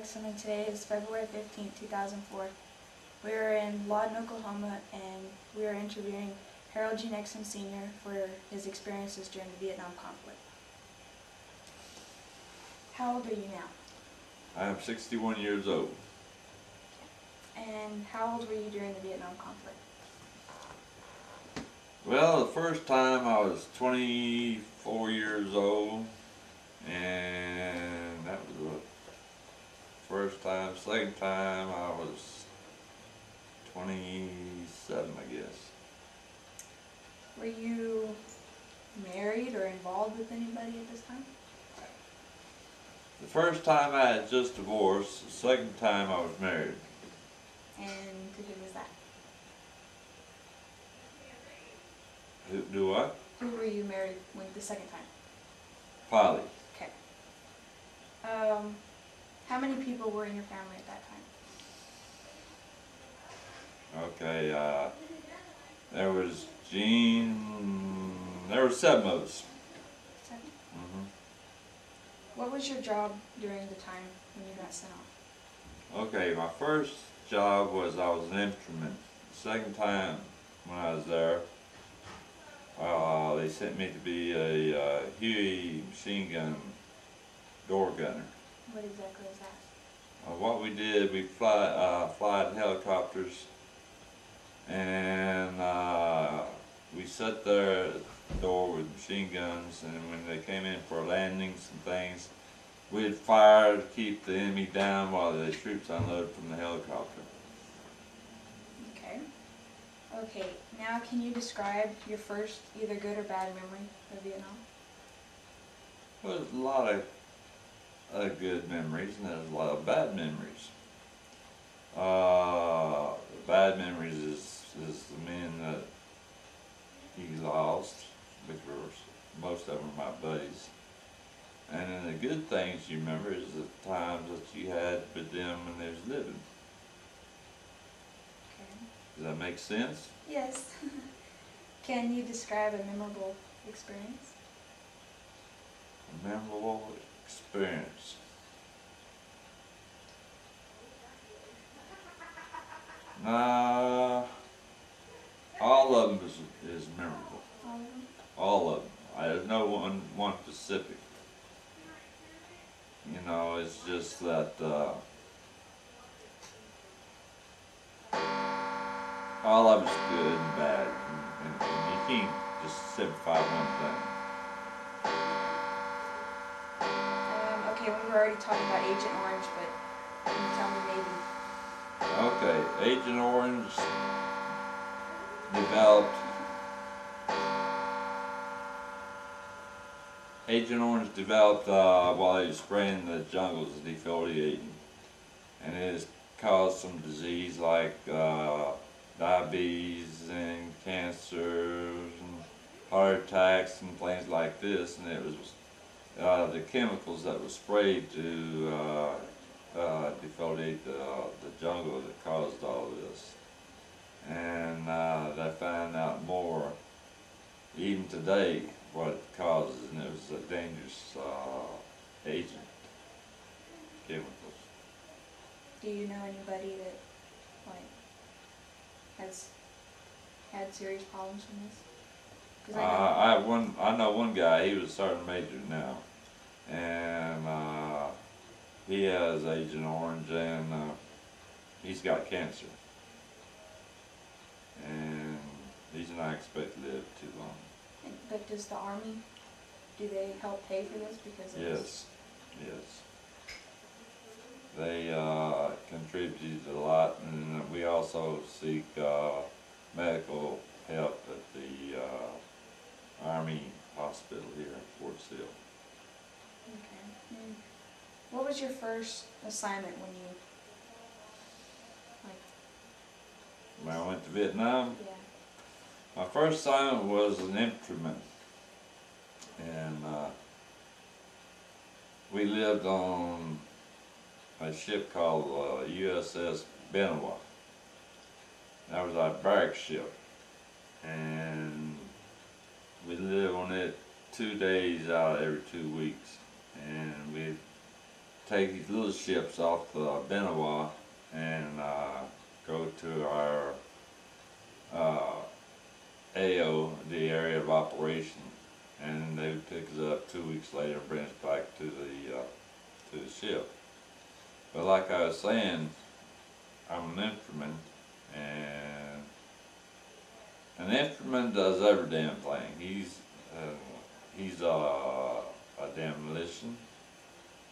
Exum, and today is February 15th, 2004. We are in Lawton, Oklahoma, and we are interviewing Harold Gene Exum Sr. for his experiences during the Vietnam conflict. How old are you now? I am 61 years old. And how old were you during the Vietnam conflict? Well, the first time I was 24 years old, and that was the first time. Second time I was 27, I guess. Were you married or involved with anybody at this time? The first time I had just divorced. The second time I was married. And to who was that? Do what? Who were you married with the second time? Polly. Okay. How many people were in your family at that time? Okay, there was Gene, there were 7 of us. 7? Mm-hmm. What was your job during the time when you got sent off? Okay, my first job was I was an infantryman. The second time when I was there, they sent me to be a Huey machine gun door gunner. What exactly is that? What we did, we fly helicopters, and we sat there at the door with machine guns, and when they came in for landings and things, we'd fire to keep the enemy down while the troops unloaded from the helicopter. Okay. Okay, now can you describe your first either good or bad memory of Vietnam? Well, there's a lot of good memories, and there's a lot of bad memories. The bad memories is the men that he lost, which were most of them my buddies. And then the good things you remember is the times that you had with them when they was living. Okay. Does that make sense? Yes. Can you describe a memorable experience? A memorable experience. All of them is memorable. All of them? All of them. There's no one specific. You know, it's just that all of it's good and bad, and you can't just simplify one thing. Okay, we were already talking about Agent Orange, but can you tell me maybe? Okay, Agent Orange developed. Agent Orange developed while he was spraying the jungles, defoliating, and it has caused some disease like diabetes and cancers and heart attacks and things like this. And it was the chemicals that were sprayed to defoliate the jungle that caused all this. And they found out more even today what it causes, and it was a dangerous agent, chemicals. Do you know anybody that has had serious problems from this? 'Cause I know one guy. He was a sergeant major now, and he has Agent Orange, and he's got cancer, and he's not expected to live too long. But does the Army, do they help pay for this because of this? Yes. They contribute a lot, and we also seek medical help at the Army hospital here at Fort Sill. Okay. And what was your first assignment when you, When I went to Vietnam, yeah. my first assignment was an infantryman, and we lived on a ship called USS Benoit. That was our barrack ship, and we lived on it 2 days out of every 2 weeks, and we take these little ships off the Benawa and go to our AO, the area of operation, and they would pick us up 2 weeks later and bring us back to the ship. But like I was saying, I'm an instrument, and an instrument does every damn thing. He's a demolition.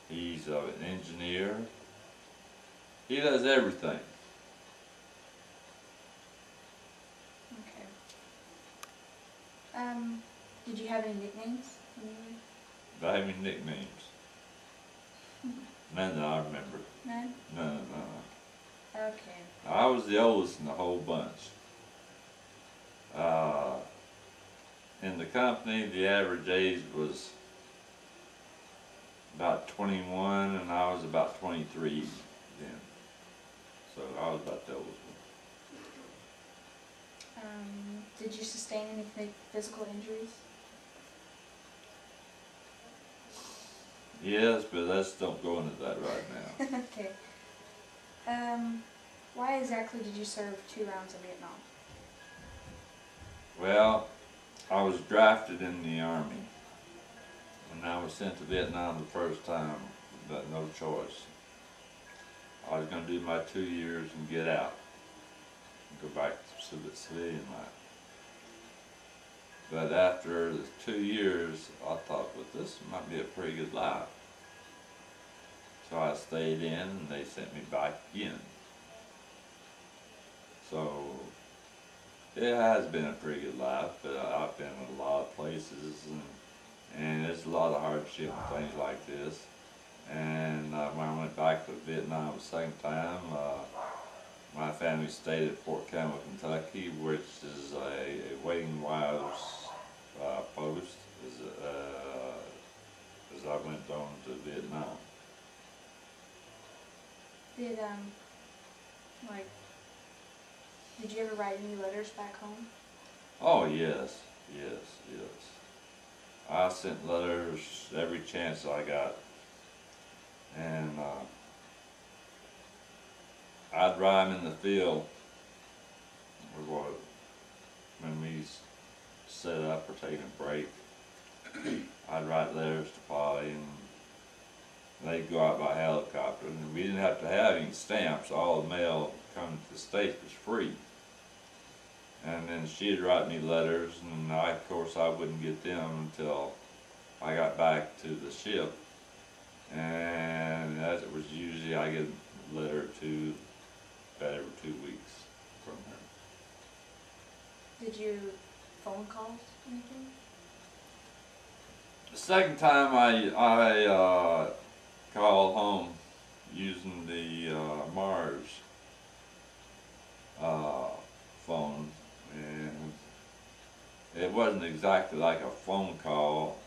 He's an engineer. He does everything. Okay. Did you have any nicknames when you Do I have any nicknames? None that I remember. None? None. Okay. I was the oldest in the whole bunch. In the company, the average age was about 21, and I was about 23 then. So I was about the oldest one. Did you sustain any physical injuries? Yes, but let's don't go into that right now. Okay. Why exactly did you serve 2 rounds of Vietnam? Well, I was drafted in the Army, and I was sent to Vietnam the first time, but no choice. I was going to do my 2 years and get out, and go back to civilian life. But after the 2 years, I thought, well, this might be a pretty good life. So I stayed in, and they sent me back again. So it has been a pretty good life, but I've been in a lot of places, and there's a lot of hardship and things like this. And when I went back to Vietnam the second time, my family stayed at Fort Campbell, Kentucky, which is a waiting wives post as I went on to Vietnam. Did you ever write any letters back home? Oh yes. I sent letters every chance I got, and I'd ride 'em in the field, when we set up or taking a break. I'd write letters to Polly, and they'd go out by helicopter, and we didn't have to have any stamps. All the mail coming to the States was free. And then she'd write me letters, and of course I wouldn't get them until I got back to the ship. And as it was usually, I get a letter or two about every 2 weeks from her. Did you phone calls anything? The second time I called home using the Mars phone, and it wasn't exactly like a phone call.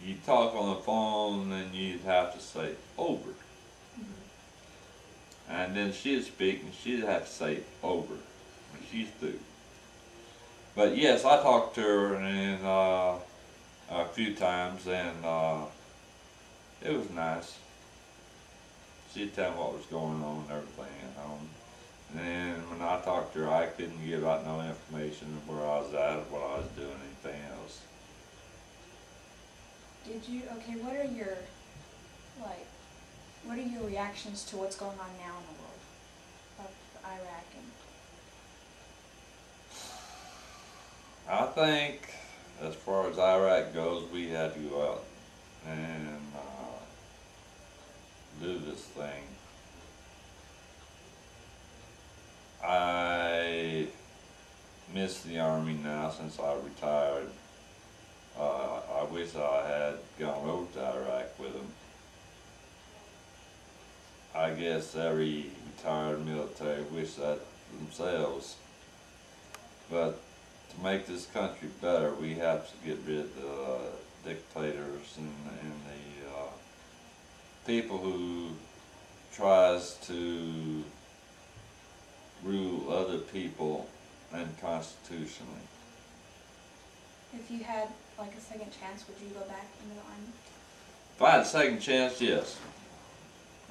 You'd talk on the phone, and you'd have to say over. And then she'd speak, and she'd have to say over when she's through. But yes, I talked to her a few times, and it was nice. She'd tell me what was going on and everything at home. And then when I talked to her, I couldn't give out no information of where I was at or what I was doing, anything else. What are your reactions to what's going on now in the world of Iraq and I think, as far as Iraq goes, we had to go out and do this thing. I miss the Army now since I retired. I wish I had gone over to Iraq with them. I guess every retired military wish that themselves. But to make this country better, we have to get rid of the dictators and the people who tries to rule other people unconstitutionally. if you had like a second chance, would you go back into the Army? If I had a second chance, yes.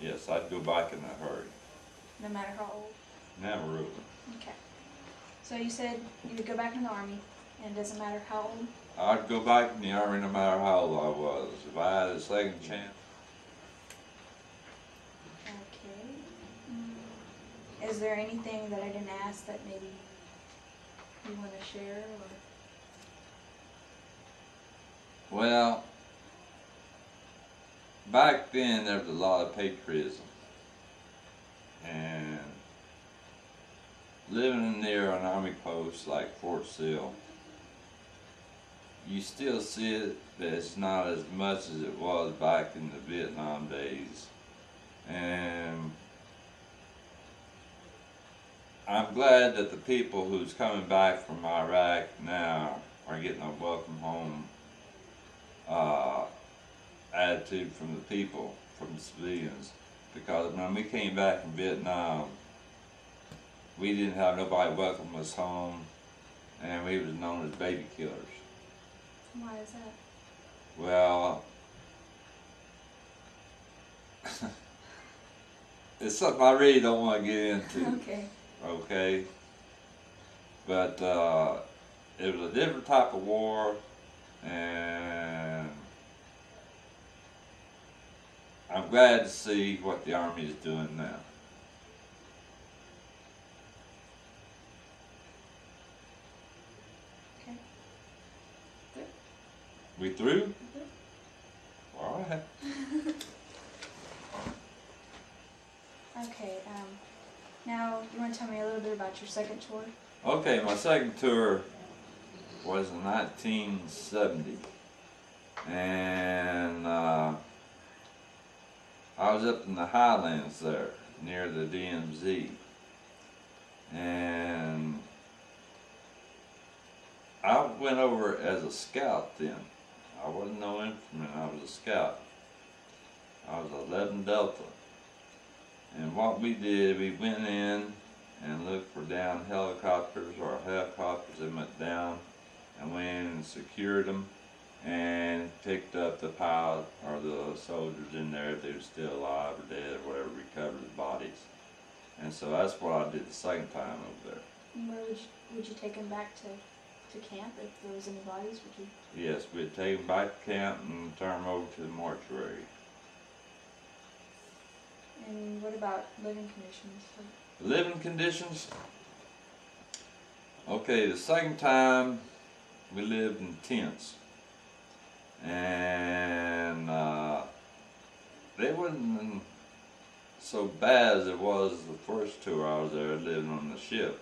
Yes, I'd go back in a hurry. No matter how old? Never really. Okay. So you said you would go back in the Army, and it doesn't matter how old? I'd go back in the Army no matter how old I was. If I had a second chance. Okay. Is there anything that I didn't ask that maybe you want to share? Or? Well, back then there was a lot of patriotism. And living near an army post like Fort Sill, you still see it, but it's not as much as it was back in the Vietnam days. And I'm glad that the people who's coming back from Iraq now are getting a welcome home attitude from the people, from the civilians. Because when we came back from Vietnam, we didn't have nobody welcome us home, and we was known as baby killers. Why is that? Well, it's something I really don't want to get into. Okay. Okay? But it was a different type of war, and I'm glad to see what the Army is doing now. Okay. Good. We through? Good. All right. Okay, now you want to tell me a little bit about your second tour? Okay, my second tour was in 1970, and I was up in the highlands there, near the DMZ, and I went over as a scout then. I wasn't no infantryman, I was a scout. I was 11 Delta. And what we did, we went in and looked for down helicopters or helicopters that went down, and went in and secured them and picked up the pilot or the soldiers in there if they were still alive or dead or whatever, recovered the bodies. And so that's what I did the second time over there. And where would you take them back to camp if there was any bodies? Would you? Yes, we'd take them back to camp and turn them over to the mortuary. And what about living conditions? Living conditions? Okay, the second time we lived in tents. And they wasn't so bad as it was the first tour I was there living on the ship.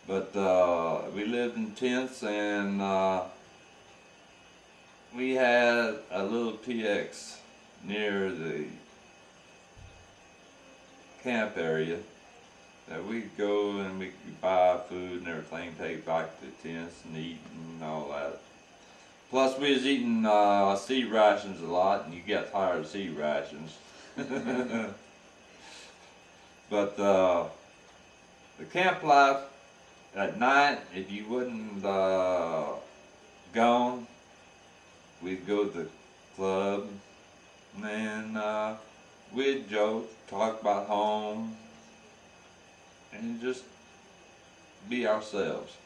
But we lived in tents, and we had a little PX near the camp area that we'd go and we could buy food and everything, take back to the tents and eat and all that. Plus we was eating sea rations a lot, and you get tired of sea rations. But the camp life at night, if you wasn't gone, we'd go to the club, and then we'd joke, talk about home, and just be ourselves.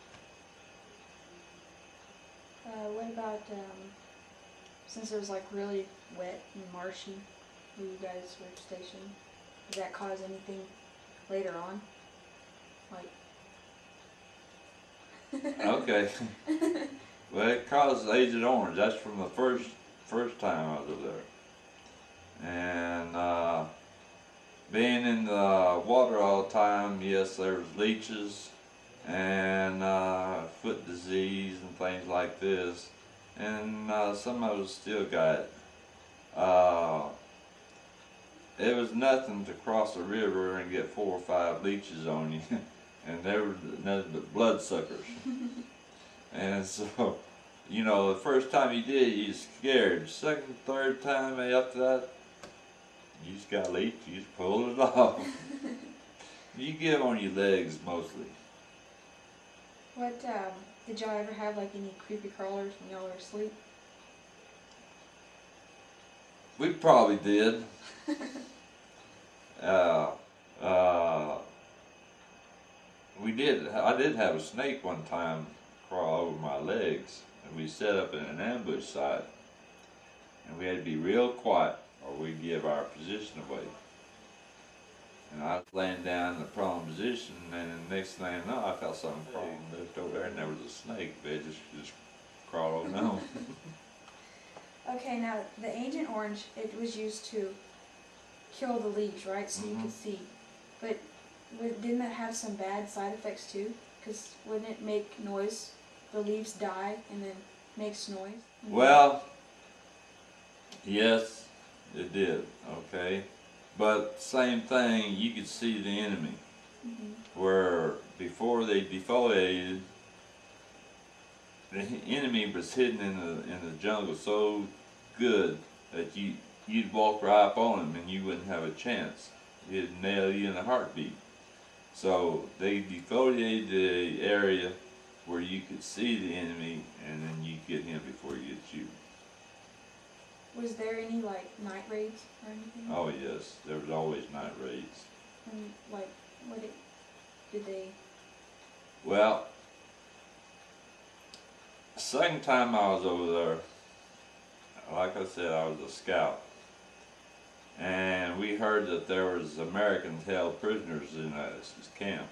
What about, since it was like really wet and marshy where you guys were stationed, did that cause anything later on? Like. Okay. Well, it caused Agent Orange. That's from the first time I was over there. And being in the water all the time, yes, there was leeches and foot disease and things like this. And some of us still got it. It was nothing to cross a river and get 4 or 5 leeches on you. And they were nothing but bloodsuckers. And so, you know, the first time you did it, you was scared. Second, third time after that, you just got leech, you just pull it off. You get on your legs mostly. What, did y'all ever have like any creepy crawlers when y'all were asleep? We probably did. Uh, uh, we did. I did have a snake one time crawl over my legs, and we set up in an ambush site, and we had to be real quiet, or we'd give our position away. And I was laying down in the prone position, and the next thing I know, I felt something crawling. Looked over there, and there was a snake. But it just crawled over home. Okay, now the Agent Orange, it was used to kill the leaves, right? So you could see. But didn't that have some bad side effects too? Because wouldn't it make noise? The leaves die and then makes noise? Well, yes, it did. Okay, but same thing. You could see the enemy, where before they defoliated, the enemy was hidden in the jungle so good that you'd walk right up on him and you wouldn't have a chance. He'd nail you in a heartbeat. So they defoliated the area where you could see the enemy, and then you get him before he gets you. Was there any like night raids or anything? Oh yes, there was always night raids. And like, did they? Well, the second time I was over there, like I said, I was a scout, and we heard that there was Americans held prisoners in this camp.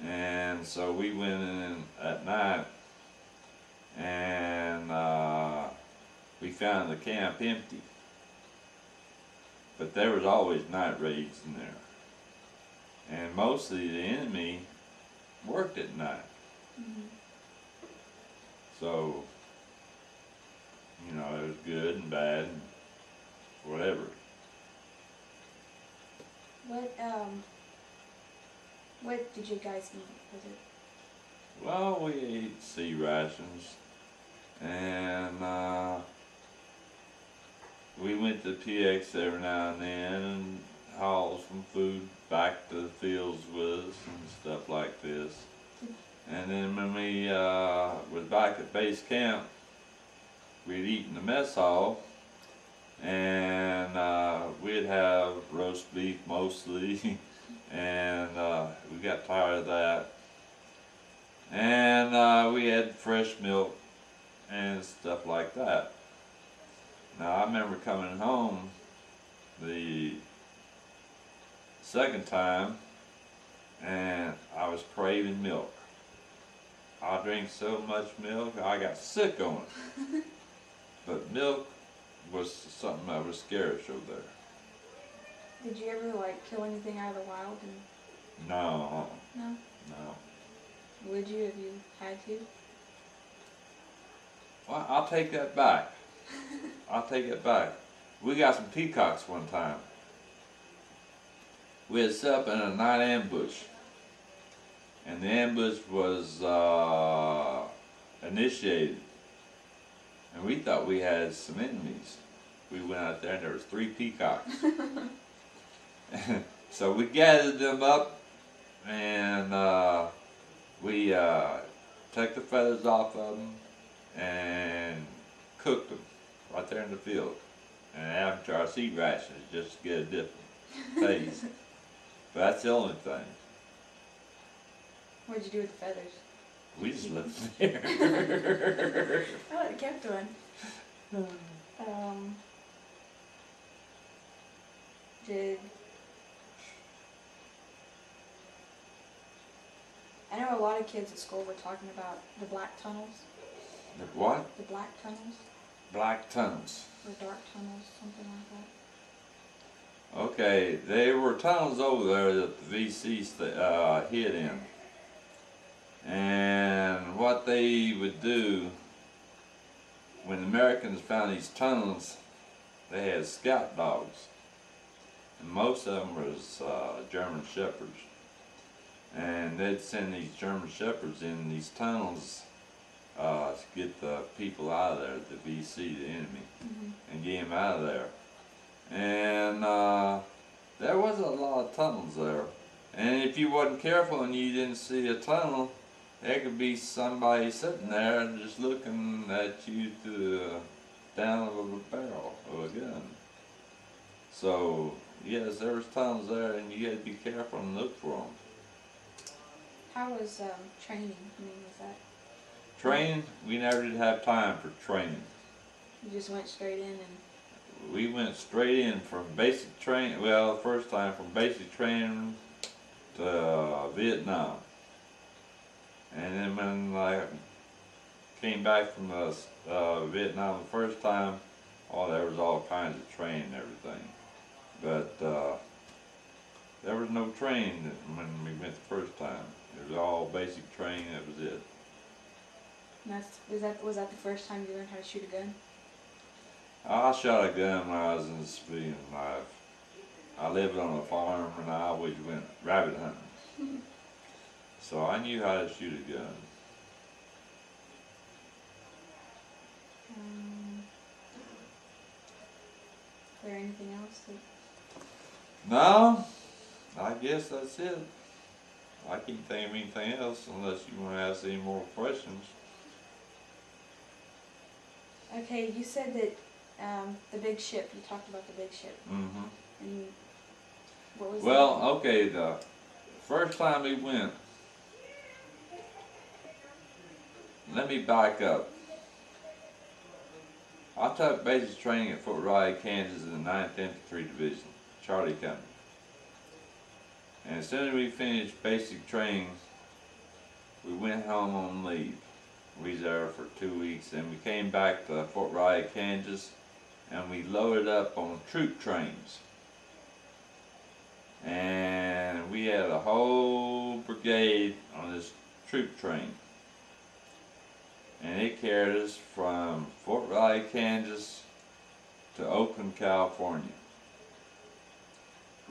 And so we went in at night, and we found the camp empty. But there was always night raids in there. And mostly the enemy worked at night. So, you know, it was good and bad and whatever. What did you guys eat? Was it? Well, we ate sea rations, and we went to PX every now and then and hauled some food back to the fields with us and stuff like this. And then when we was back at base camp, we'd eat in the mess hall, and we'd have roast beef mostly, and we got tired of that. And we had fresh milk and stuff like that. Now I remember coming home the second time, and I was craving milk. I drank so much milk, I got sick on it. But milk was something that was scarce over there. Did you ever like kill anything out of the wild? No. No. No. Would you if you had to? Well, I'll take that back. I'll take it back. We got some peacocks one time. We had set up in a night ambush. And the ambush was initiated. And we thought we had some enemies. We went out there and there was 3 peacocks. So we gathered them up, and we took the feathers off of them and cooked them right there in the field. And added them to our seed rations just to get a different taste. But that's the only thing. What'd you do with the feathers? We just left them there. Oh, I kept one. I know a lot of kids at school were talking about the black tunnels. The what? The black tunnels. Black tunnels. Or dark tunnels, something like that. Okay, there were tunnels over there that the VC hid in. And what they would do, when the Americans found these tunnels, they had scout dogs. And most of them was German Shepherds. And they'd send these German Shepherds in these tunnels to get the people out of there, the VC, the enemy, and get them out of there. And there was a lot of tunnels there. And if you wasn't careful and you didn't see a tunnel, there could be somebody sitting there and just looking at you through down of a barrel of a gun. So yes, there was tons there, and you had to be careful and look for them. How was training? I mean, was that Training, we never did have time for training. you just went straight in and We went straight in from basic training. Well, the first time from basic training to Vietnam, and then when I came back from Vietnam the first time, oh, there was all kinds of training and everything. But there was no training when we went the first time. It was all basic training. That was it. was that the first time you learned how to shoot a gun? I shot a gun when I was in the civilian life. I lived on a farm and I always went rabbit hunting. So I knew how to shoot a gun. Is there anything else that No, I guess that's it. I can't think of anything else unless you want to ask any more questions. Okay, you said that the big ship, you talked about the big ship. Mm-hmm. And what was Well, that? okay, the first time we went, let me back up. I took basic training at Fort Riley, Kansas in the 9th Infantry Division, Charlie Company. And as soon as we finished basic training, we went home on leave. We was there for 2 weeks, and we came back to Fort Riley, Kansas, and we loaded up on troop trains. And we had a whole brigade on this troop train. And it carried us from Fort Riley, Kansas to Oakland, California.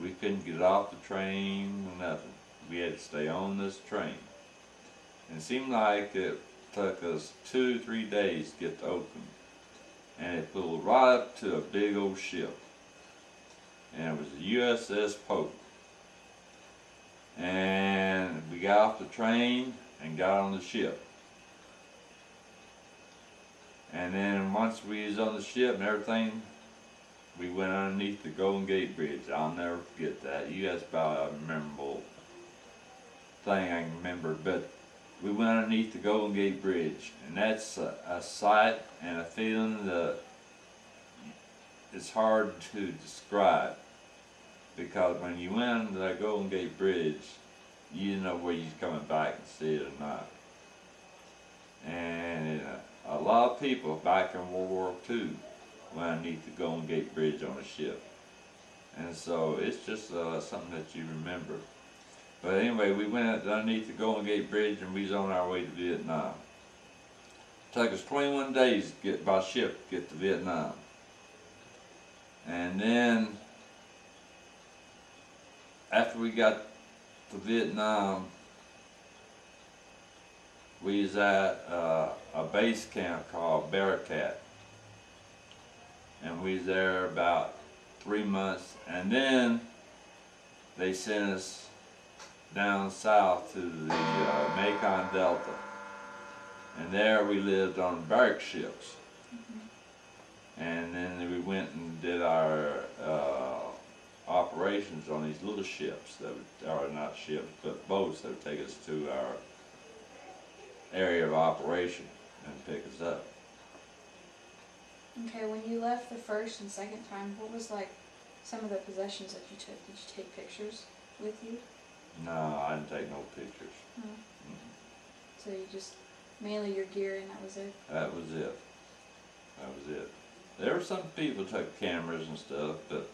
We couldn't get off the train or nothing. We had to stay on this train. And it seemed like it took us 2 or 3 days to get to Oakland. And it pulled right up to a big old ship. And it was the USS Pope. And we got off the train and got on the ship. And then once we was on the ship and everything, we went underneath the Golden Gate Bridge. I'll never forget that. That's about a memorable thing I can remember. But we went underneath the Golden Gate Bridge, and that's a sight and a feeling that it's hard to describe. Because when you went under that Golden Gate Bridge, you didn't know whether you was coming back and see it or not. And a lot of people back in World War II went underneath the Golden Gate Bridge on a ship. And so it's just something that you remember. But anyway, we went underneath the Golden Gate Bridge and we was on our way to Vietnam. It took us 21 days to get by ship to get to Vietnam. And then after we got to Vietnam, we was at a base camp called Bearcat. And we was there about 3 months, and then they sent us down south to the Mekong Delta. And there we lived on barrack ships. And then we went and did our operations on these little ships that would, or not ships, but boats that would take us to our area of operation and pick us up. Okay, when you left the first and second time, what was like some of the possessions that you took? Did you take pictures with you? No, I didn't take no pictures. No. So you just, mainly your gear and that was it? That was it. That was it. There were some people who took cameras and stuff, but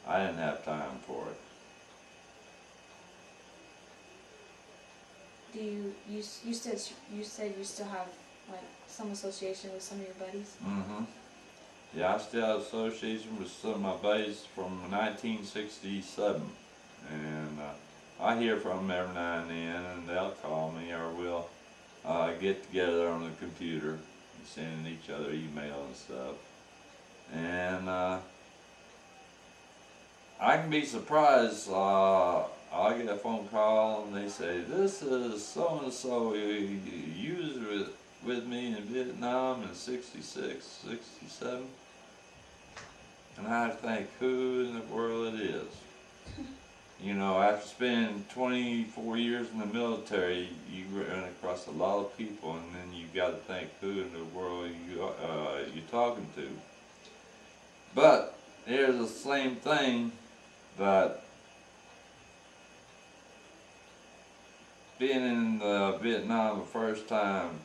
I didn't have time for it. Do you said you still have like some association with some of your buddies? Mm-hmm. Yeah, I still have association with some of my buddies from 1967, and I hear from them every now and then, and they'll call me, or we'll get together on the computer and sending each other email and stuff. And I can be surprised. I'll get a phone call and they say, "This is so and so. You was with with me in Vietnam in '66, '67. And I think who in the world it is. You know, after spending 24 years in the military, you run across a lot of people, and then you got to think who in the world you're talking to. But here's the same thing, that being in Vietnam the first time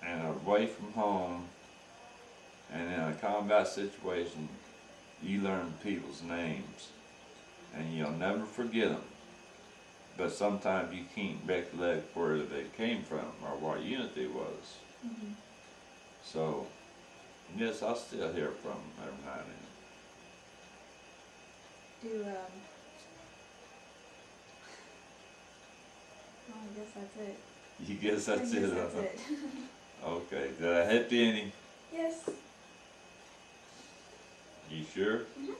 and away from home and in a combat situation, you learn people's names and you'll never forget them. But sometimes you can't recollect where they came from or what unit they was. Mm-hmm. So, yes, I still hear from them every now and then. Do well, I guess that's it. You guess that's I guess it, that's huh? it. Okay, did I hit any? Yes. You sure? Mm-hmm.